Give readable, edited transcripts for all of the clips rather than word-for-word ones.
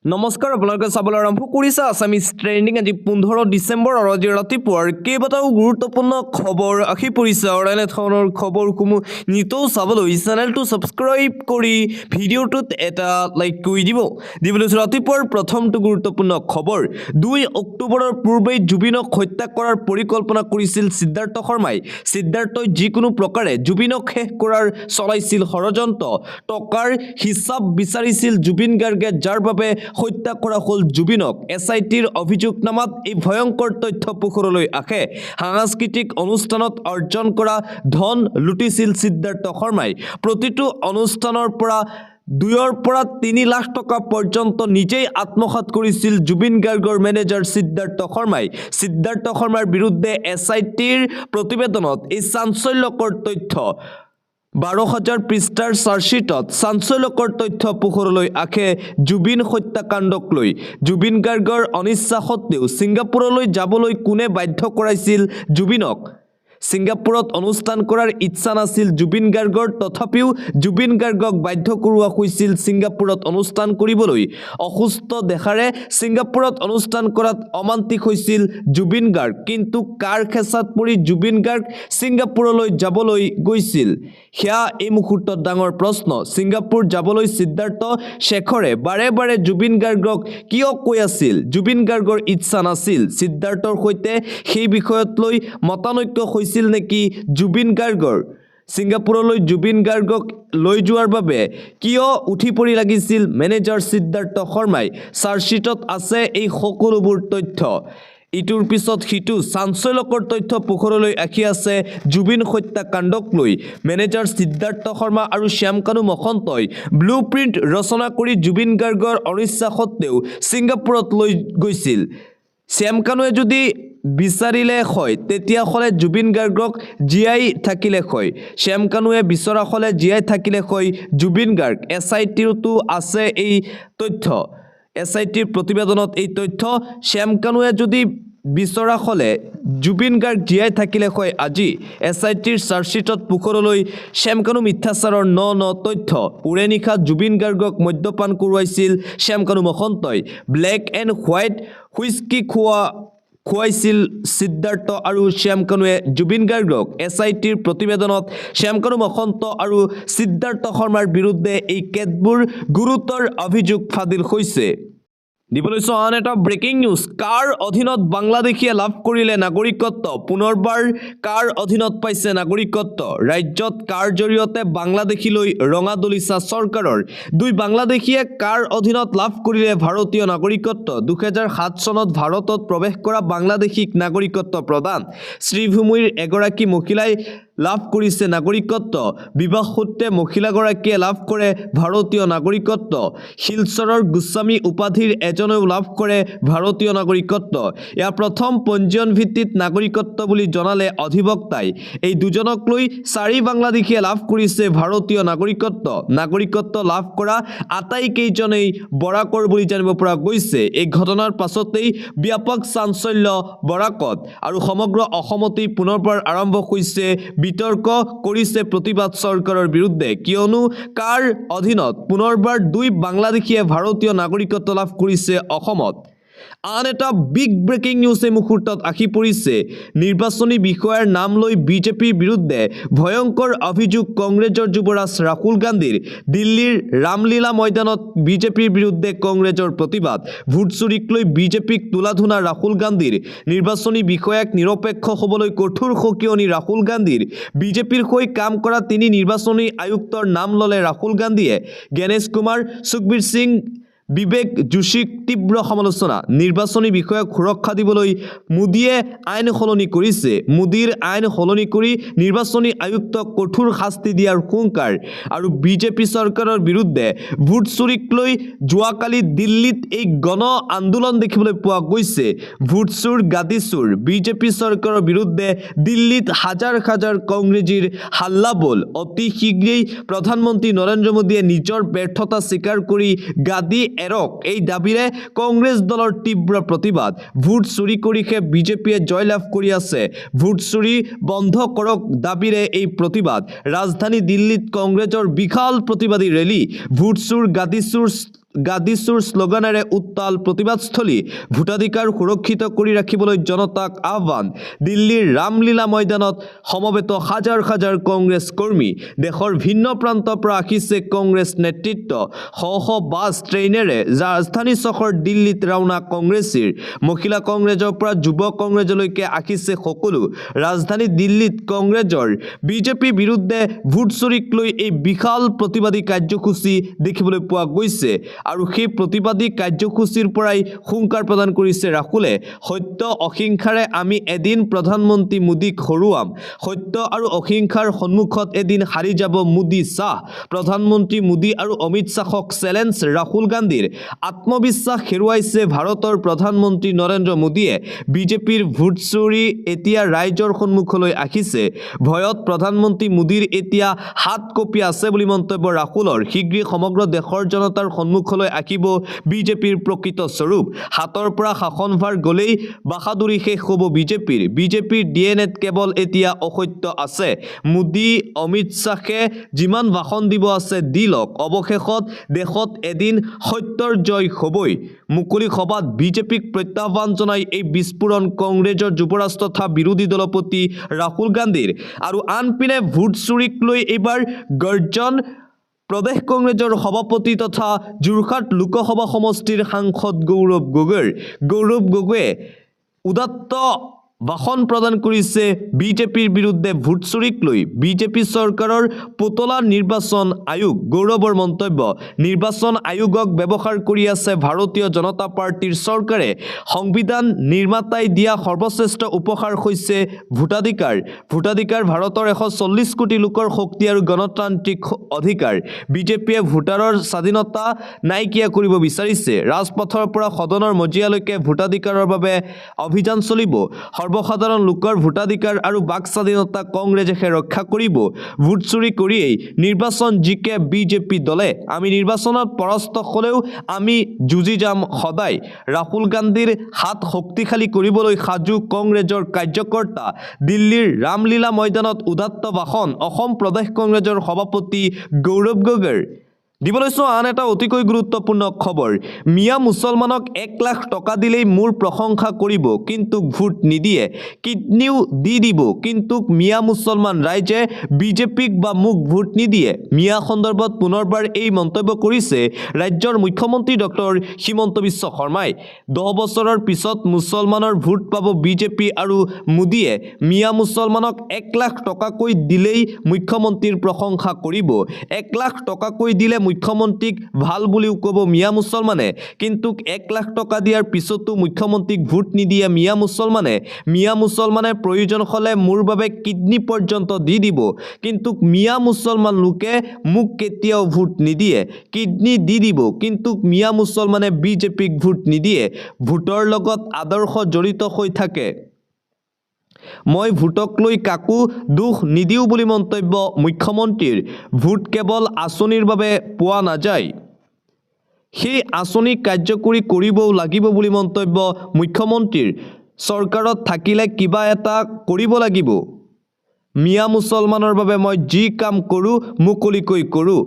নমস্কাৰ আপোনালোকে চাবলৈ আৰম্ভ কৰিছে আছামিজ ট্ৰেণ্ডিং আজি 15 ডিচেম্বৰ আৰু আজি ৰাতিপুৱাৰ কেইবাটাও গুৰুত্বপূৰ্ণ খবৰ আহি পৰিছে আৰু এনে ধৰণৰ খবৰসমূহ নিতৌ চাবলৈ চেনেলটো ছাবস্ক্ৰাইব কৰি ভিডিঅ'টোত এটা লাইক কৰি দিবলৈ ৰাতিপুৱাৰ প্ৰথমটো গুৰুত্বপূৰ্ণ খবৰ 2 অক্টোবৰৰ পূৰ্বেই জুবিনক হত্যা কৰাৰ পৰিকল্পনা কৰিছিল সিদ্ধাৰ্থ শৰ্মাই সিদ্ধাৰ্থই যিকোনো প্ৰকাৰে জুবিনক শেষ কৰাৰ চলাইছিল ষড়যন্ত্ৰ টকাৰ হিচাপ বিচাৰিছিল জুবিন গাৰ্গে যাৰ বাবে হত্যা কৰা হল জুবিনক এছআইটিৰ অভিযোগনামাত এই ভয়ংকৰ তথ্য পোহৰলৈ আহে সাংস্কৃতিক অনুষ্ঠানত অৰ্জন কৰা ধন লুটিছিল সিদ্ধাৰ্থ শৰ্মাই প্ৰতিটো অনুষ্ঠানৰ পৰা 2 পৰা 3 লাখ টকা পৰ্যন্ত নিজেই আত্মসাৎ কৰিছিল জুবিন গাৰ্গৰ মেনেজাৰ সিদ্ধাৰ্থ শৰ্মাৰ বিৰুদ্ধে এছআইটিৰ প্ৰতিবেদনত এই চাঞ্চল্যকৰ তথ্য 12,000 পৃষ্ঠাৰ চাৰ্জশ্বিটত চাঞ্চল্যকৰ তথ্য পোহৰলৈ আহে জুবিন হত্যাকাণ্ডক লৈ জুবিন গাৰ্গৰ অনিচ্ছা সত্ত্বেও ছিংগাপুৰলৈ যাবলৈ কোনে বাধ্য কৰাইছিল জুবিনক ছিংগাপুৰত অনুষ্ঠান কৰাৰ ইচ্ছা নাছিল জুবিন গাৰ্গৰ তথাপিও জুবিন গাৰ্গক বাধ্য কৰোৱা হৈছিল ছিংগাপুৰত অনুষ্ঠান কৰিবলৈ অসুস্থ দেখাৰে ছিংগাপুৰত অনুষ্ঠান কৰাত অমান্তিক হৈছিল জুবিন গাৰ্গ কিন্তু কাৰ খেঁচাত পৰি জুবিন গাৰ্গ ছিংগাপুৰলৈ যাবলৈ গৈছিল সেয়া এই মুহূৰ্তত ডাঙৰ প্ৰশ্ন ছিংগাপুৰ যাবলৈ সিদ্ধাৰ্থ শেখৰে বাৰে বাৰে জুবিন গাৰ্গক কিয় কৈ আছিল জুবিন গাৰ্গৰ ইচ্ছা নাছিল সিদ্ধাৰ্থৰ সৈতে সেই বিষয়ত লৈ মতানৈক্য হৈছিল নেকি জুবিন গাৰ্গৰ ছিংগাপুৰলৈ জুবিন গাৰ্গক লৈ যোৱাৰ বাবে কিয় উঠি পৰি লাগিছিল মেনেজাৰ সিদ্ধাৰ্থ শৰ্মাই চাৰ্জশ্বিটত আছে এই সকলোবোৰ তথ্য ইটোৰ পিছত সিটো চাঞ্চল্যকৰ তথ্য পোহৰলৈ আহি আছে জুবিন হত্যাকাণ্ডক লৈ মেনেজাৰ সিদ্ধাৰ্থ শৰ্মা আৰু শ্যামকানু মহন্তই ব্লুপ্ৰিণ্ট ৰচনা কৰি জুবিন গাৰ্গৰ অনিচ্ছা সত্ত্বেও ছিংগাপুৰত লৈ গৈছিল শ্যামকানুৱে যদি বিচাৰিলে হয় তেতিয়াহ'লে জুবিন গাৰ্গক জীয়াই থাকিলে হয় শ্যামকানুৱে বিচৰা হ'লে জীয়াই থাকিলে হয় জুবিন গাৰ্গ এছআইটিৰতো আছে এই তথ্য এছআইটিৰ প্ৰতিবেদনত এই তথ্য শ্যামকানুৱে যদি বিচৰা হ'লে জুবিন গাৰ্গ জীয়াই থাকিলে হয় আজি এছআইটিৰ চাৰ্জশ্বিটত পোহৰলৈ শ্যামকানু মিথ্যাচাৰৰ ন তথ্য উৰে নিশা জুবিন গাৰ্গক মদ্যপান কৰোৱাইছিল শ্যামকানু মহন্তই ব্লেক এণ্ড হোৱাইট হুইস্কি খুৱাইছিল সিদ্ধাৰ্থ আৰু শ্যামকানুৱে জুবিন গাৰ্গক এছআইটিৰ প্ৰতিবেদনত শ্যামকানু মহন্ত আৰু সিদ্ধাৰ্থ শৰ্মাৰ বিৰুদ্ধে এই কেতবোৰ গুৰুতৰ অভিযোগ ফাদিল হৈছে দিবলৈ আন এটা ব্ৰেকিং নিউজ কাৰ অধীনত বাংলাদেশীয়ে লাভ কৰিলে নাগৰিকত্ব পুনৰবাৰ কাৰ অধীনত পাইছে নাগৰিকত্ব ৰাজ্যত কাৰ জৰিয়তে বাংলাদেশীলৈ ৰঙা দলিচা চৰকাৰৰ 2 বাংলাদেশীয়ে কাৰ অধীনত লাভ কৰিলে ভাৰতীয় নাগৰিকত্ব 2007 চনত ভাৰতত প্ৰৱেশ কৰা বাংলাদেশীক নাগৰিকত্ব প্ৰদান শ্ৰীভূমিৰ এগৰাকী মহিলাই লাভ কৰিছে নাগৰিকত্ব বিবাহ সূত্ৰে মহিলাগৰাকীয়ে লাভ কৰে ভাৰতীয় নাগৰিকত্ব শিলচৰৰ গোস্বামী উপাধিৰ এজনেও লাভ কৰে ভাৰতীয় নাগৰিকত্ব ইয়াৰ প্ৰথম পঞ্জীয়ন ভিত্তিত নাগৰিকত্ব বুলি জনালে অধিবক্তাই এই দুজনক লৈ 4 বাংলাদেশীয়ে লাভ কৰিছে ভাৰতীয় নাগৰিকত্ব লাভ কৰা আটাইকেইজনেই বৰাকৰ বুলি জানিব পৰা গৈছে এই ঘটনাৰ পাছতেই ব্যাপক চাঞ্চল্য বৰাকত আৰু সমগ্ৰ অসমতেই পুনৰবাৰ আৰম্ভ হৈছে বিতৰ্ক কৰিছে প্ৰতিবাদ চৰকাৰৰ বিৰুদ্ধে কিয়নো কাৰ অধীনত পুনৰবাৰ 2 বাংলাদেশীয়ে ভাৰতীয় নাগৰিকত্ব লাভ কৰিছে অসমত আন এটা বিগ ব্ৰেকিং নিউজ এই মুহূৰ্তত আহি পৰিছে নিৰ্বাচনী বিষয়াৰ নাম লৈ বিজেপিৰ বিৰুদ্ধে ভয়ংকৰ অভিযোগ কংগ্ৰেছৰ যুৱৰাজ ৰাহুল গান্ধীৰ দিল্লীৰ ৰামলীলা ময়দানত বিজেপিৰ বিৰুদ্ধে কংগ্ৰেছৰ প্ৰতিবাদ ভোট চুৰিক লৈ বিজেপিক তোলাধুনা ৰাহুল গান্ধীৰ নিৰ্বাচনী বিষয়াক নিৰপেক্ষ হ'বলৈ কঠোৰ সকিয়নি ৰাহুল গান্ধীৰ বিজেপিৰ হৈ কাম কৰা 3 নিৰ্বাচনী আয়ুক্তৰ নাম ল'লে ৰাহুল গান্ধীয়ে গণেশ কুমাৰ সুখবীৰ সিং বিবেক যোশীক তীব্ৰ সমালোচনা নিৰ্বাচনী বিষয়ক সুৰক্ষা দিবলৈ মোদীয়ে আইন সলনি কৰিছে মোদীৰ আইন সলনি কৰি নিৰ্বাচনী আয়ুক্তক কঠোৰ শাস্তি দিয়াৰ হুংকাৰ আৰু বিজেপি চৰকাৰৰ বিৰুদ্ধে ভোট চুৰিক লৈ যোৱাকালি দিল্লীত এই গণ আন্দোলন দেখিবলৈ পোৱা গৈছে ভোট চুৰ গাদী চুৰ বিজেপি চৰকাৰৰ বিৰুদ্ধে দিল্লীত হাজাৰ কংগ্ৰেছীৰ হাল্লাবোল অতি শীঘ্ৰেই প্ৰধানমন্ত্ৰী নৰেন্দ্ৰ মোদীয়ে নিজৰ ব্যৰ্থতা স্বীকাৰ কৰি গাদী এৰক এই দাবিৰে কংগ্ৰেছ দলৰ তীব্ৰ প্ৰতিবাদ ভোট চুৰি কৰিহে বিজেপিয়ে জয়লাভ কৰি আছে ভোট চুৰি বন্ধ কৰক দাবিৰে এই প্ৰতিবাদ ৰাজধানী দিল্লীত কংগ্ৰেছৰ বিশাল প্ৰতিবাদী ৰেলী ভোট চুৰ গাদী চুৰ গাদীচুৰ শ্লোগানেৰে উত্তাল প্ৰতিবাদস্থলী ভোটাধিকাৰ সুৰক্ষিত কৰি ৰাখিবলৈ জনতাক আহ্বান দিল্লীৰ ৰামলীলা ময়দানত সমবেত হাজাৰ হাজাৰ কংগ্ৰেছ কৰ্মী দেশৰ ভিন্ন প্ৰান্তৰ পৰা আহিছে কংগ্ৰেছ নেতৃত্ব শ বাছ ট্ৰেইনেৰে ৰাজধানী চহৰ দিল্লীত ৰাওনা কংগ্ৰেছীৰ মহিলা কংগ্ৰেছৰ পৰা যুৱ কংগ্ৰেছলৈকে আহিছে সকলো ৰাজধানী দিল্লীত কংগ্ৰেছৰ বিজেপি বিৰুদ্ধে ভোট চুৰিক লৈ এই বিশাল প্ৰতিবাদী কাৰ্যসূচী দেখিবলৈ পোৱা গৈছে আৰু সেই প্ৰতিবাদী কাৰ্যসূচীৰ পৰাই হুংকাৰ প্ৰদান কৰিছে ৰাহুলে সত্য অহিংসাৰে আমি এদিন প্ৰধানমন্ত্ৰী মোদীক হৰুৱাম সত্য আৰু অহিংসাৰ সন্মুখত এদিন হাৰি যাব মোদী শাহ প্ৰধানমন্ত্ৰী মোদী আৰু অমিত শ্বাহক চেলেঞ্জ ৰাহুল গান্ধীৰ আত্মবিশ্বাস হেৰুৱাইছে ভাৰতৰ প্ৰধানমন্ত্ৰী নৰেন্দ্ৰ মোদীয়ে বিজেপিৰ ভোট চুৰি এতিয়া ৰাইজৰ সন্মুখলৈ আহিছে ভয়ত প্ৰধানমন্ত্ৰী মোদীৰ এতিয়া হাত কঁপি আছে বুলি মন্তব্য ৰাহুলৰ শীঘ্ৰেই সমগ্ৰ দেশৰ জনতাৰ সন্মুখলৈ আহিব বিজেপিৰ প্ৰকৃত স্বৰূপ হাতৰ পৰা শাসনভাৰ গলেই বাহাদুৰি শেষ হ'ব বিজেপিৰ ডিএনএত কেৱল এতিয়া অসত্য আছে মোদী অমিত শ্বাহে যিমান ভাষণ দিব আছে দি লওক অৱশেষত দেশত এদিন সত্যৰ জয় হ'বই মুকলি সভাত বিজেপিক প্ৰত্যাহ্বান জনাই এই বিস্ফোৰণ কংগ্ৰেছৰ যুৱৰাজ তথা বিৰোধী দলপতি ৰাহুল গান্ধীৰ আৰু আনপিনে ভোট চুৰিক লৈ এইবাৰ গৰ্জন প্ৰদেশ কংগ্ৰেছৰ সভাপতি তথা যোৰহাট লোকসভা সমষ্টিৰ সাংসদ গৌৰৱ গগৈয়ে উদাত্ত ভাষণ প্ৰদান কৰিছে বিজেপিৰ বিৰুদ্ধে ভোট চুৰিক লৈ বিজেপি চৰকাৰৰ পুতলা নিৰ্বাচন আয়োগ গৌৰৱৰ মন্তব্য নিৰ্বাচন আয়োগক ব্যৱহাৰ কৰি আছে ভাৰতীয় জনতা পাৰ্টিৰ চৰকাৰে সংবিধান নিৰ্মাতাই দিয়া সৰ্বশ্ৰেষ্ঠ উপহাৰ হৈছে ভোটাধিকাৰ ভাৰতৰ 140 কোটি লোকৰ শক্তি আৰু গণতান্ত্ৰিক অধিকাৰ বিজেপিয়ে ভোটাৰৰ স্বাধীনতা নাইকিয়া কৰিব বিচাৰিছে ৰাজপথৰ পৰা সদনৰ মজিয়ালৈকে ভোটাধিকাৰৰ বাবে অভিযান চলিব সৰ্বসাধাৰণ লোকৰ ভোটাধিকাৰ আৰু বাক স্বাধীনতা কংগ্ৰেছে ৰক্ষা কৰিব ভোট চুৰি কৰিয়েই নিৰ্বাচন জিকে বিজেপি দলে আমি নিৰ্বাচনত পৰাস্ত হ'লেও আমি যুঁজি যাম সদায় ৰাহুল গান্ধীৰ হাত শক্তিশালী কৰিবলৈ সাজু কংগ্ৰেছৰ কাৰ্যকৰ্তা দিল্লীৰ ৰামলীলা ময়দানত উদাত্ত ভাষণ অসম প্ৰদেশ কংগ্ৰেছৰ সভাপতি গৌৰৱ গগৈৰ দিবলৈছো আন এটা অতিকৈ গুৰুত্বপূৰ্ণ খবৰ মিয়া মুছলমানক 1 লাখ টকা দিলেই মোৰ প্ৰশংসা কৰিব কিন্তু ভোট নিদিয়ে কিডনিও দি দিব কিন্তু মিয়া মুছলমান ৰাইজে বিজেপিক বা মোক ভোট নিদিয়ে মিয়া সন্দৰ্ভত পুনৰবাৰ এই মন্তব্য কৰিছে ৰাজ্যৰ মুখ্যমন্ত্ৰী ডক্টৰ হিমন্ত বিশ্ব শৰ্মাই 10 বছৰৰ পিছত মুছলমানৰ ভোট পাব বিজেপি আৰু মোদীয়ে মিয়া মুছলমানক 1 লাখ টকাকৈ দিলেই মুখ্যমন্ত্ৰীৰ প্ৰশংসা কৰিব 1 লাখ টকাকৈ দিলে মুখ্যমন্ত্ৰীক ভাল বুলিও ক'ব মিয়া মুছলমানে কিন্তু 1 লাখ টকা দিয়াৰ পিছতো মুখ্যমন্ত্ৰীক ভোট নিদিয়ে মিয়া মুছলমানে প্ৰয়োজন হ'লে মোৰ বাবে কিডনি পৰ্যন্ত দি দিব কিন্তু মিয়া মুছলমান লোকে মোক কেতিয়াও ভোট নিদিয়ে কিডনি দি দিব কিন্তু মিয়া মুছলমানে বিজেপিক ভোট নিদিয়ে ভোটৰ লগত আদৰ্শ জড়িত হৈ থাকে মই ভোটক লৈ কাকো দুখ নিদিও বুলি মন্তব্য মুখ্যমন্ত্ৰীৰ ভোট কেৱল আঁচনিৰ বাবে পোৱা নাযায় সেই আঁচনি কাৰ্যকৰী কৰিবও লাগিব বুলি মন্তব্য মুখ্যমন্ত্ৰীৰ চৰকাৰত থাকিলে কিবা এটা কৰিব লাগিব মিয়া মুছলমানৰ বাবে মই যি কাম কৰোঁ মুকলিকৈ কৰোঁ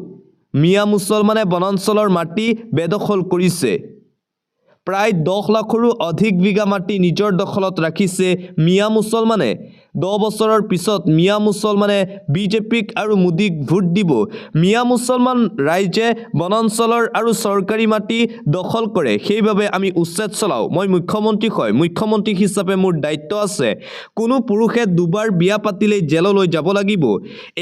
মিয়া মুছলমানে বনাঞ্চলৰ মাটি বেদখল কৰিছে প্ৰায় 10 লাখৰো অধিক বিঘা মাটি নিজৰ দখলত ৰাখিছে মিয়া মুছলমানে 10 বছৰৰ পিছত মিয়া মুছলমানে বিজেপিক আৰু মোদীক ভোট দিব মিয়া মুছলমান ৰাইজে বনাঞ্চলৰ আৰু চৰকাৰী মাটি দখল কৰে সেইবাবে আমি উচ্ছেদ চলাও মই মুখ্যমন্ত্ৰী হিচাপে মোৰ দায়িত্ব আছে কোনো পুৰুষে দুবাৰ বিয়া পাতিলে জেললৈ যাব লাগিব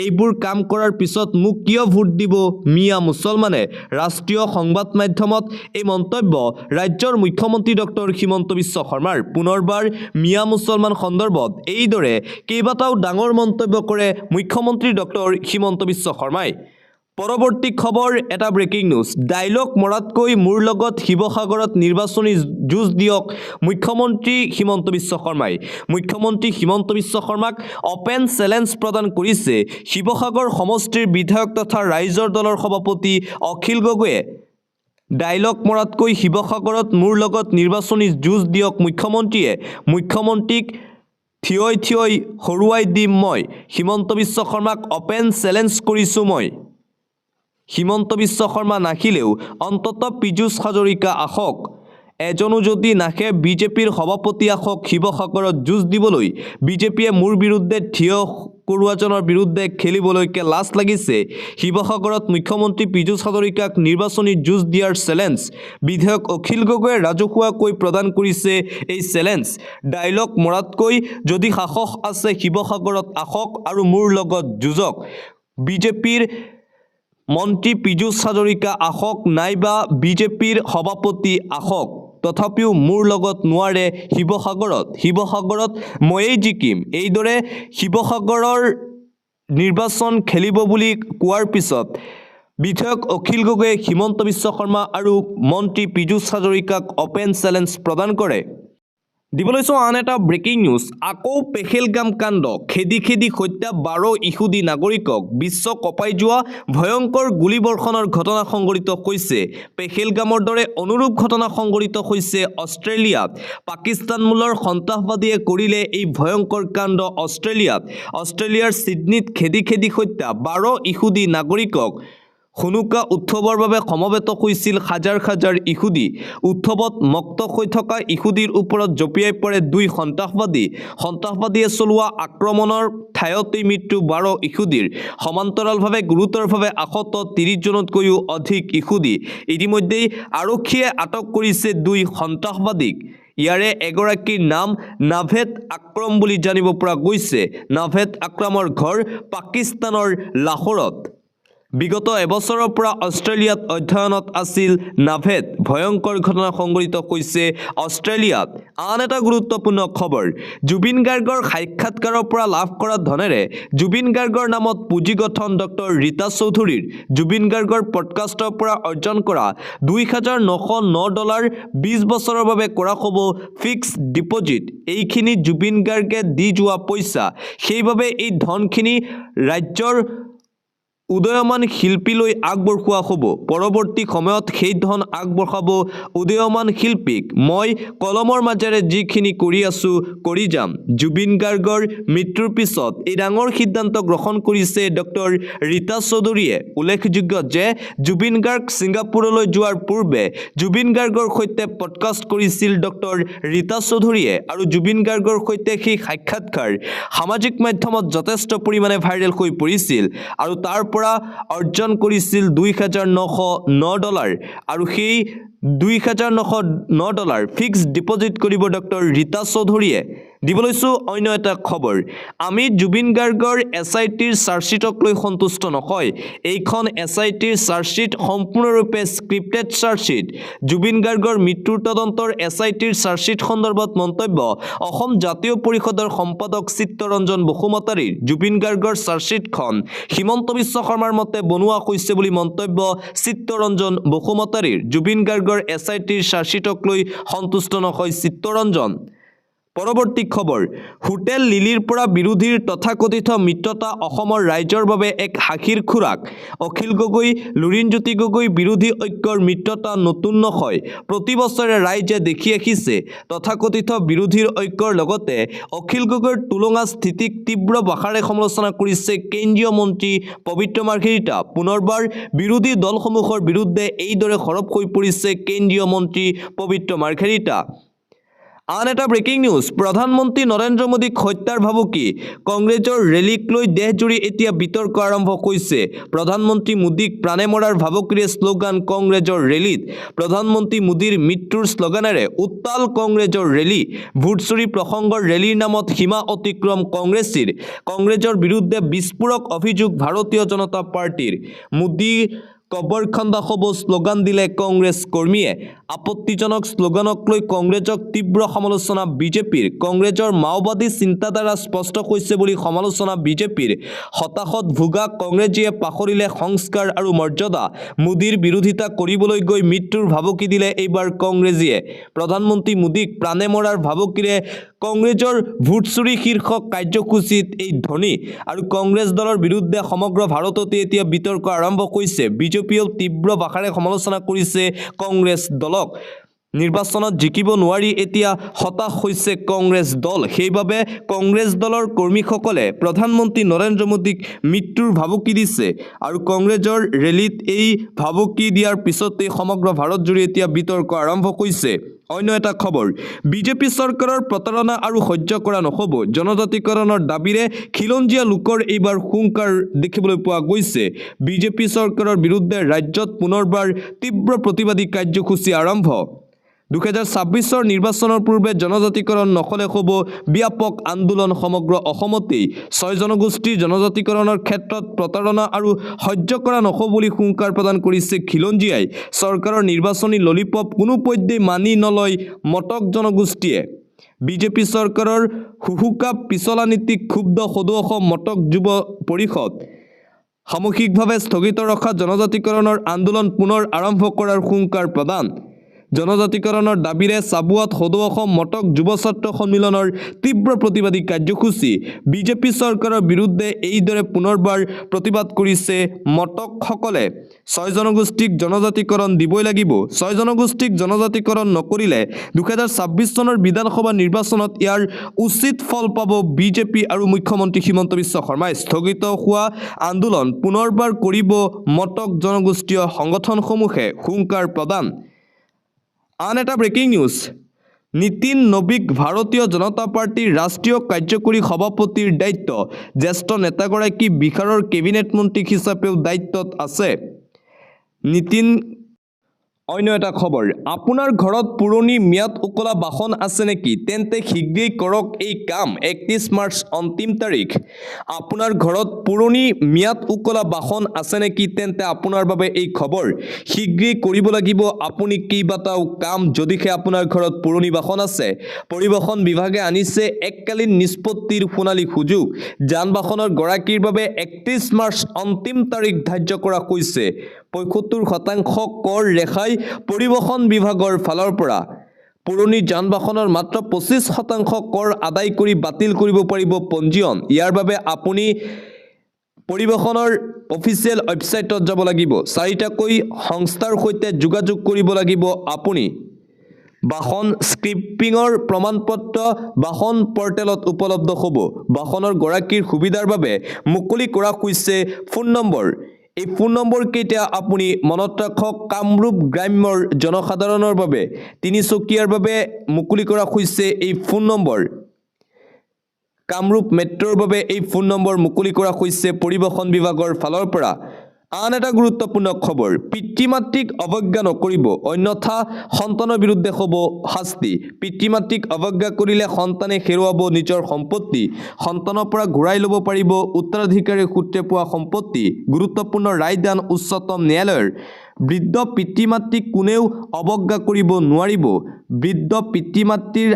এইবোৰ কাম কৰাৰ পিছত মোক কিয় ভোট দিব মিয়া মুছলমানে ৰাষ্ট্ৰীয় সংবাদ মাধ্যমত এই মন্তব্য ৰাজ্যৰ মুখ্যমন্ত্ৰী ডক্টৰ হিমন্ত বিশ্ব শৰ্মাৰ পুনৰবাৰ মিয়া মুছলমান সন্দৰ্ভত এইদৰে কেইবাটাও ডাঙৰ মন্তব্য কৰে মুখ্যমন্ত্ৰী ডক্টৰ হিমন্ত বিশ্ব শৰ্মাই পৰৱৰ্তী খবৰ এটা ব্ৰেকিং নিউজ ডাইলগ মৰাতকৈ মোৰ লগত শিৱসাগৰত নিৰ্বাচনী যুঁজ দিয়ক মুখ্যমন্ত্ৰী হিমন্ত বিশ্ব শৰ্মাক অপেন চেলেঞ্জ প্ৰদান কৰিছে শিৱসাগৰ সমষ্টিৰ বিধায়ক তথা ৰাইজৰ দলৰ সভাপতি অখিল গগৈয়ে ডাইলগ মৰাতকৈ শিৱসাগৰত মোৰ লগত নিৰ্বাচনী যুঁজ দিয়ক মুখ্যমন্ত্ৰীক থিয় হৰুৱাই দিম মই হিমন্ত বিশ্ব শৰ্মাক অপেন চেলেঞ্জ কৰিছোঁ মই হিমন্ত বিশ্ব শৰ্মা নাখিলেও অন্তত পীযুষ হাজৰিকা আহক এজনো যদি নাখে বিজেপিৰ সভাপতি আহক শিৱসাগৰত যুঁজ দিবলৈ বিজেপিয়ে মোৰ বিৰুদ্ধে থিয় কৰোৱাজনৰ বিৰুদ্ধে খেলিবলৈকে লাজ লাগিছে শিৱসাগৰত মুখ্যমন্ত্ৰী পীযুষ হাজৰিকাক নিৰ্বাচনী যুঁজ দিয়াৰ চেলেঞ্জ বিধায়ক অখিল গগৈয়ে ৰাজহুৱাকৈ প্ৰদান কৰিছে এই চেলেঞ্জ ডায়লগ মৰাতকৈ যদি সাহস আছে শিৱসাগৰত আহক আৰু মোৰ লগত যুঁজক বিজেপিৰ মন্ত্ৰী পীযুষ হাজৰিকা আহক নাইবা বিজেপিৰ সভাপতি আহক তথাপিও মোৰ লগত নোৱাৰে শিৱসাগৰত ময়েই জিকিম এইদৰে শিৱসাগৰৰ নিৰ্বাচন খেলিব বুলি কোৱাৰ পিছত বিধায়ক অখিল গগৈয়ে হিমন্ত বিশ্ব শৰ্মা আৰু মন্ত্ৰী পীযুষ হাজৰিকাক অপেন চেলেঞ্জ প্ৰদান কৰে দিবলৈছো আন এটা ব্ৰেকিং নিউজ আকৌ পেহেলগাম কাণ্ড খেদি হত্যা 12 ইহুদী নাগৰিকক বিশ্ব কঁপাই যোৱা ভয়ংকৰ গুলীবৰ্ষণৰ ঘটনা সংঘটিত হৈছে পেহেলগামৰ দৰে অনুৰূপ ঘটনা সংঘটিত হৈছে অষ্ট্ৰেলিয়াত পাকিস্তান মূলৰ সন্ত্ৰাসবাদীয়ে কৰিলে এই ভয়ংকৰ কাণ্ড অষ্ট্ৰেলিয়াৰ সিডনীত খেদি হত্যা 12 ইহুদী নাগৰিকক হুনুকা উৎসৱৰ বাবে সমবেত হৈছিল হাজাৰ ইহুদী উৎসৱত মক্ত হৈ থকা ইহুদীৰ ওপৰত জঁপিয়াই পৰে দুই সন্ত্ৰাসবাদীয়ে চলোৱা আক্ৰমণৰ ঠাইতেই মৃত্যু 12 ইহুদীৰ সমান্তৰালভাৱে গুৰুতৰভাৱে আহত 30 জনতকৈও অধিক ইহুদী ইতিমধ্যেই আৰক্ষীয়ে আটক কৰিছে দুই সন্ত্ৰাসবাদীক ইয়াৰে এগৰাকীৰ নাম নাভেদ আক্ৰম বুলি জানিব পৰা গৈছে নাভেদ আক্ৰমৰ ঘৰ পাকিস্তানৰ লাহোৰত বিগত এবছৰৰ পৰা অষ্ট্ৰেলিয়াত অধ্যয়নত আছিল নাভেদ ভয়ংকৰ ঘটনা সংঘটিত হৈছে অষ্ট্ৰেলিয়াত আন এটা গুৰুত্বপূৰ্ণ খবৰ জুবিন গাৰ্গৰ সাক্ষাৎকাৰৰ পৰা লাভ কৰা ধনেৰে জুবিন গাৰ্গৰ নামত পুঁজি গঠন ডক্টৰ ৰীতা চৌধুৰীৰ জুবিন গাৰ্গৰ পডকাষ্টৰ পৰা অৰ্জন কৰা $2,909 20 বছৰৰ বাবে কৰা হ'ব ফিক্সড ডিপজিট এইখিনি জুবিন গাৰ্গে দি যোৱা পইচা সেইবাবে এই ধনখিনি ৰাজ্যৰ উদয়মান শিল্পীলৈ আগবঢ়োৱা হ'ব পৰৱৰ্তী সময়ত সেই ধন আগবঢ়াব উদয়মান শিল্পীক মই কলমৰ মাজেৰে যিখিনি কৰি আছো কৰি যাম জুবিন গাৰ্গৰ মৃত্যুৰ পিছত এই ডাঙৰ সিদ্ধান্ত গ্ৰহণ কৰিছে ডক্টৰ ৰীতা চৌধুৰীয়ে উল্লেখযোগ্য যে জুবিন গাৰ্গ ছিংগাপুৰলৈ যোৱাৰ পূৰ্বে জুবিন গাৰ্গৰ সৈতে পডকাষ্ট কৰিছিল ডক্টৰ ৰীতা চৌধুৰীয়ে আৰু জুবিন গাৰ্গৰ সৈতে সেই সাক্ষাৎকাৰ সামাজিক মাধ্যমত যথেষ্ট পৰিমাণে ভাইৰেল হৈ পৰিছিল আৰু তাৰ অৰ্জন কৰিছিল $2,909 আৰু সেই $2,909 ফিক্সড ডিপজিট কৰিব ডক্টৰ ৰীতা চৌধুৰীয়ে দিবলৈছো অন্য এটা খবৰ আমি জুবিন গাৰ্গৰ SITৰ চাৰ্জশ্বিটক লৈ সন্তুষ্ট নহয় এইখন SITৰ চাৰ্জশ্বিট সম্পূৰ্ণৰূপে স্ক্ৰিপ্টেড চাৰ্জশ্বিট জুবিন গাৰ্গৰ মৃত্যুৰ তদন্তৰ SITৰ চাৰ্জশ্বিট সন্দৰ্ভত মন্তব্য অসম জাতীয় পৰিষদৰ সম্পাদক চিত্তৰঞ্জন বসুমতাৰীৰ জুবিন গাৰ্গৰ চাৰ্জশ্বিটখন হিমন্ত বিশ্ব শৰ্মাৰ মতে বনোৱা হৈছে বুলি মন্তব্য চিত্তৰঞ্জন বসুমতাৰীৰ জুবিন গাৰ্গৰ SITৰ চাৰ্জশ্বিটক লৈ সন্তুষ্ট নহয় চিত্তৰঞ্জন পৰৱৰ্তী খবৰ হোটেল লিলিৰ পৰা বিৰোধীৰ তথাকথিত মিত্ৰতা অসমৰ ৰাইজৰ বাবে এক হাঁহিৰ খোৰাক অখিল গগৈ লুৰিণজ্যোতি গগৈ বিৰোধী ঐক্যৰ মিত্ৰতা নতুন নহয় প্ৰতি বছৰে ৰাইজে দেখি আহিছে তথাকথিত বিৰোধীৰ ঐক্যৰ লগতে অখিল গগৈৰ তুলঙা স্থিতিক তীব্ৰ ভাষাৰে সমালোচনা কৰিছে কেন্দ্ৰীয় মন্ত্ৰী পবিত্ৰ মাৰ্ঘেৰিটা পুনৰবাৰ বিৰোধী দলসমূহৰ বিৰুদ্ধে এইদৰে সৰব হৈ পৰিছে কেন্দ্ৰীয় মন্ত্ৰী পবিত্ৰ মাৰ্ঘেৰিটা আন এটা ব্ৰেকিং নিউজ প্ৰধানমন্ত্ৰী নৰেন্দ্ৰ মোদীক হত্যাৰ ভাবুকি কংগ্ৰেছৰ ৰেলীক লৈ দেশজুৰি এতিয়া বিতৰ্ক আৰম্ভ হৈছে প্ৰধানমন্ত্ৰী মোদীক প্ৰাণে মৰাৰ ভাবুকিৰে শ্লোগান কংগ্ৰেছৰ ৰেলীত প্ৰধানমন্ত্ৰী মোদীৰ মৃত্যুৰ শ্লোগানেৰে উত্তাল কংগ্ৰেছৰ ৰেলী ভোট চুৰি প্ৰসংগৰ ৰেলীৰ নামত সীমা অতিক্ৰম কংগ্ৰেছৰ বিৰুদ্ধে বিস্ফোৰক অভিযোগ ভাৰতীয় জনতা পাৰ্টিৰ মোদী কবৰ খন্দা হ'ব শ্লোগান দিলে কংগ্ৰেছ কৰ্মীয়ে আপত্তিজনক শ্লোগানক লৈ কংগ্ৰেছক তীব্ৰ সমালোচনা বিজেপিৰ কংগ্ৰেছৰ মাওবাদী চিন্তাধাৰা স্পষ্ট হৈছে বুলি সমালোচনা বিজেপিৰ হতাশত ভোগা কংগ্ৰেছীয়ে পাহৰিলে সংস্কাৰ আৰু মৰ্যাদা মোদীৰ বিৰোধিতা কৰিবলৈ গৈ মৃত্যুৰ ভাবুকি দিলে এইবাৰ কংগ্ৰেছীয়ে প্ৰধানমন্ত্ৰী মোদীক প্ৰাণে মৰাৰ ভাবুকিৰে কংগ্ৰেছৰ ভোট চুৰি শীৰ্ষক কাৰ্যসূচীত এই ধ্বনি আৰু কংগ্ৰেছ দলৰ বিৰুদ্ধে সমগ্ৰ ভাৰততে এতিয়া বিতৰ্ক আৰম্ভ হৈছে বিজেপিয়েও তীব্ৰ ভাষাৰে সমালোচনা কৰিছে কংগ্ৰেছ দলক নিৰ্বাচনত জিকিব নোৱাৰি এতিয়া হতাশ হৈছে কংগ্ৰেছ দল। সেইবাবে কংগ্ৰেছ দলৰ কৰ্মীসকলে প্ৰধানমন্ত্ৰী নৰেন্দ্ৰ মোদীক মৃত্যুৰ ভাবুকি দিছে আৰু কংগ্ৰেছৰ ৰেলীত এই ভাবুকি দিয়াৰ পিছতেই সমগ্ৰ ভাৰতজুৰি এতিয়া বিতৰ্ক আৰম্ভ হৈছে। অন্য এটা খবৰ, বিজেপি চৰকাৰৰ প্ৰতাৰণা আৰু সহ্য কৰা নহ'ব। জনজাতিকৰণৰ দাবীৰে খিলঞ্জীয়া লোকৰ এইবাৰ হুংকাৰ দেখিবলৈ পোৱা গৈছে। বিজেপি চৰকাৰৰ বিৰুদ্ধে ৰাজ্যত পুনৰবাৰ তীব্ৰ প্ৰতিবাদী কাৰ্যসূচী আৰম্ভ। 2026 নিৰ্বাচনৰ পূৰ্বে জনজাতিকৰণ নহ'লে হ'ব ব্যাপক আন্দোলন সমগ্ৰ অসমতেই। 6 জনগোষ্ঠীৰ জনজাতিকৰণৰ ক্ষেত্ৰত প্ৰতাৰণা আৰু সহ্য কৰা নহ'ব বুলি হুংকাৰ প্ৰদান কৰিছে খিলঞ্জীয়াই। চৰকাৰৰ নিৰ্বাচনী ললিপপ কোনোপধ্যেই মানি নলয় মটক জনগোষ্ঠীয়ে। বিজেপি চৰকাৰৰ হুহুকা পিছলা নীতিক ক্ষুব্ধ সদৌ অসম মটক যুৱ পৰিষদ। সামূহিকভাৱে স্থগিত ৰখা জনজাতিকৰণৰ আন্দোলন পুনৰ আৰম্ভ কৰাৰ হুংকাৰ প্ৰদান। জনজাতিকৰণৰ দাবীৰে চাবুৱাত সদৌ অসম মটক যুৱ ছাত্ৰ সন্মিলনৰ তীব্ৰ প্ৰতিবাদী কাৰ্যসূচী। বিজেপি চৰকাৰৰ বিৰুদ্ধে এইদৰে পুনৰবাৰ প্ৰতিবাদ কৰিছে মটকসকলে। 6 জনগোষ্ঠীক জনজাতিকৰণ দিবই লাগিব। 6 জনগোষ্ঠীক জনজাতিকৰণ নকৰিলে 2026 চনৰ বিধানসভা নিৰ্বাচনত ইয়াৰ উচিত ফল পাব বিজেপি আৰু মুখ্যমন্ত্ৰী হিমন্ত বিশ্ব শৰ্মাই। স্থগিত হোৱা আন্দোলন পুনৰবাৰ কৰিব মটক জনগোষ্ঠীয় সংগঠনসমূহে, হুংকাৰ প্ৰদান। আন এটা ব্ৰেকিং নিউজ, নীতিন নবীক ভাৰতীয় জনতা পাৰ্টিৰ ৰাষ্ট্ৰীয় কাৰ্যকৰী সভাপতিৰ দায়িত্ব। জ্যেষ্ঠ নেতাগৰাকী বিহাৰৰ কেবিনেট মন্ত্ৰী হিচাপেও দায়িত্বত আছে নীতিন। অন্য এটা খবৰ, আপোনাৰ ঘৰত পুৰণি ম্যাদ উকলা বাসন আছে নেকি? তেন্তে শীঘ্ৰেই কৰক এই কাম। 31 মাৰ্চ অন্তিম তাৰিখ। আপোনাৰ ঘৰত পুৰণি ম্যাদ উকলা বাসন আছে নেকি? তেন্তে আপোনাৰ বাবে এই খবৰ। শীঘ্ৰেই কৰিব লাগিব আপুনি কেইবাটাও কাম যদিহে আপোনাৰ ঘৰত পুৰণি বাসন আছে। পৰিবহণ বিভাগে আনিছে এককালীন নিষ্পত্তিৰ সোণালী সুযোগ। যান বাহনৰ গৰাকীৰ বাবে 31 মাৰ্চ অন্তিম তাৰিখ ধাৰ্য কৰা হৈছে। 75% কৰ ৰেহাই পৰিবহণ বিভাগৰ ফালৰ পৰা। পুৰণি যান বাহনৰ মাত্ৰ 25% কৰ আদায় কৰি বাতিল কৰিব পাৰিব পঞ্জীয়ন। ইয়াৰ বাবে আপুনি পৰিবহণৰ অফিচিয়েল ৱেবছাইটত যাব লাগিব। 4টাকৈ সংস্থাৰ সৈতে যোগাযোগ কৰিব লাগিব আপুনি। বাহন স্ক্ৰেপিঙৰ প্ৰমাণপত্ৰ বাহন পৰ্টেলত উপলব্ধ হ'ব। বাহনৰ গৰাকীৰ সুবিধাৰ বাবে মুকলি কৰা হৈছে ফোন নম্বৰ। এই ফোন নম্বৰ কেইটা আপুনি মনত ৰাখক। কামৰূপ গ্ৰাম্যৰ জনসাধাৰণৰ বাবে, তিনিচুকীয়াৰ বাবে মুকলি কৰা হৈছে এই ফোন নম্বৰ। কামৰূপ মেট্ৰৰ বাবে এই ফোন নম্বৰ মুকলি কৰা হৈছে পৰিবহণ বিভাগৰ ফালৰ পৰা। আন এটা গুৰুত্বপূৰ্ণ খবৰ, পিতৃ মাতৃক অৱজ্ঞা নকৰিব, অন্যথা সন্তানৰ বিৰুদ্ধে হ'ব শাস্তি। পিতৃ মাতৃক অৱজ্ঞা কৰিলে সন্তানে হেৰুৱাব নিজৰ সম্পত্তি। সন্তানৰ পৰা ঘূৰাই ল'ব পাৰিব উত্তৰাধিকাৰী সূত্ৰে পোৱা সম্পত্তি। গুৰুত্বপূৰ্ণ ৰায়দান উচ্চতম ন্যায়ালয়ৰ। বৃদ্ধ পিতৃ মাতৃক কোনেও অৱজ্ঞা কৰিব নোৱাৰিব। বৃদ্ধ পিতৃ মাতৃৰ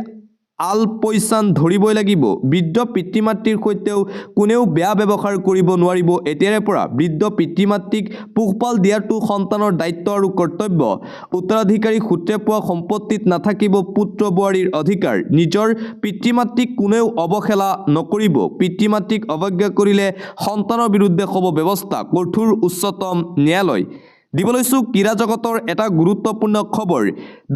আল পৈচান ধৰিবই লাগিব। বৃদ্ধ পিতৃ মাতৃৰ সৈতেও কোনেও বেয়া ব্যৱহাৰ কৰিব নোৱাৰিব। এতিয়াৰে পৰা বৃদ্ধ পিতৃ মাতৃক পোহপাল দিয়াটো সন্তানৰ দায়িত্ব আৰু কৰ্তব্য। উত্তৰাধিকাৰী সূত্ৰে পোৱা সম্পত্তিত নাথাকিব পুত্ৰ বোৱাৰীৰ অধিকাৰ। নিজৰ পিতৃ মাতৃক কোনেও অৱহেলা নকৰিব। পিতৃ মাতৃক অৱজ্ঞা কৰিলে সন্তানৰ বিৰুদ্ধে হ'ব ব্যৱস্থা কঠোৰ উচ্চতম ন্যায়ালয়। দিব লৈছোঁ ক্ৰীড়া জগতৰ এটা গুৰুত্বপূৰ্ণ খবৰ।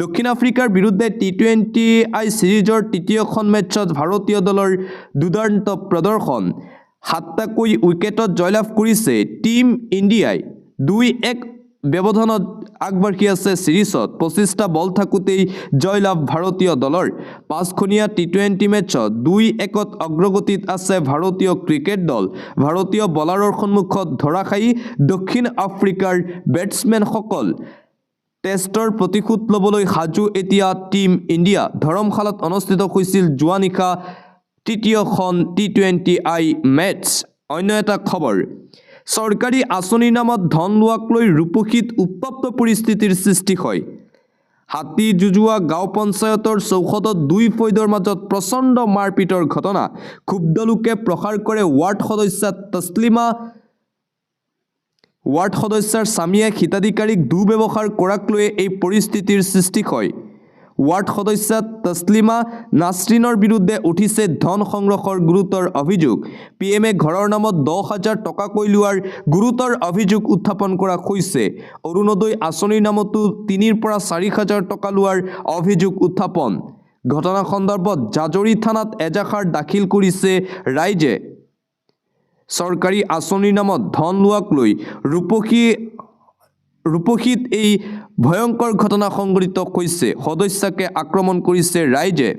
দক্ষিণ আফ্ৰিকাৰ বিৰুদ্ধে T20I ছিৰিজৰ তৃতীয়খন মেচত ভাৰতীয় দলৰ দুৰ্দান্ত প্ৰদৰ্শন। 7টাকৈ উইকেটত জয়লাভ কৰিছে টীম ইণ্ডিয়াই। 2-1 ব্যৱধানত আগবাঢ়ি আছে ছিৰিজত। 25টা বল থাকোঁতেই জয়লাভ ভাৰতীয় দলৰ। 5খনীয়া T20 মেচত 2-1ত অগ্ৰগতিত আছে ভাৰতীয় ক্ৰিকেট দল। ভাৰতীয় বলাৰৰ সন্মুখত ধৰাশায়ী দক্ষিণ আফ্ৰিকাৰ বেটছমেনসকল। টেষ্টৰ প্ৰতিশোধ ল'বলৈ সাজু এতিয়া টীম ইণ্ডিয়া। ধৰমশালাত অনুষ্ঠিত হৈছিল যোৱা নিশা তৃতীয়খন T20I মেচ। অন্য এটা খবৰ, চৰকাৰী আঁচনিৰ নামত ধন লোৱাক লৈ ৰূপসীত উত্তপ্ত পৰিস্থিতিৰ সৃষ্টি হয়। হাতী যুঁজোৱা গাঁও পঞ্চায়তৰ চৌহদত 2 ফৈদৰ মাজত প্ৰচণ্ড মাৰপিটৰ ঘটনা। ক্ষুব্ধ লোকে প্ৰসাৰ কৰে ৱাৰ্ড সদস্যা তছলিমা। ৱাৰ্ড সদস্যাৰ স্বামীয়ে হিতাধিকাৰীক দুৰ্ব্যৱহাৰ কৰাক লৈ এই পৰিস্থিতিৰ সৃষ্টি হয়। ৱাৰ্ড সদস্যা তছলিমা নাছৰিনৰ বিৰুদ্ধে উঠিছে ধন সংগ্ৰহৰ গুৰুতৰ অভিযোগ। পিএমে ঘৰৰ নামত 10,000 টকাকৈ লোৱাৰ গুৰুতৰ অভিযোগ উত্থাপন কৰা হৈছে। অৰুণোদয় আঁচনিৰ নামতো 3,000 পৰা 4,000 টকা লোৱাৰ অভিযোগ উত্থাপন। ঘটনা সন্দৰ্ভত জাজৰি থানাত এজাহাৰ দাখিল কৰিছে ৰাইজে। চৰকাৰী আঁচনিৰ নামত ধন লোৱাক লৈ ৰূপসীত এই ভয়ংকৰ ঘটনা সংঘটিত হৈছে। সদস্যাকে আক্ৰমণ কৰিছে ৰাইজে।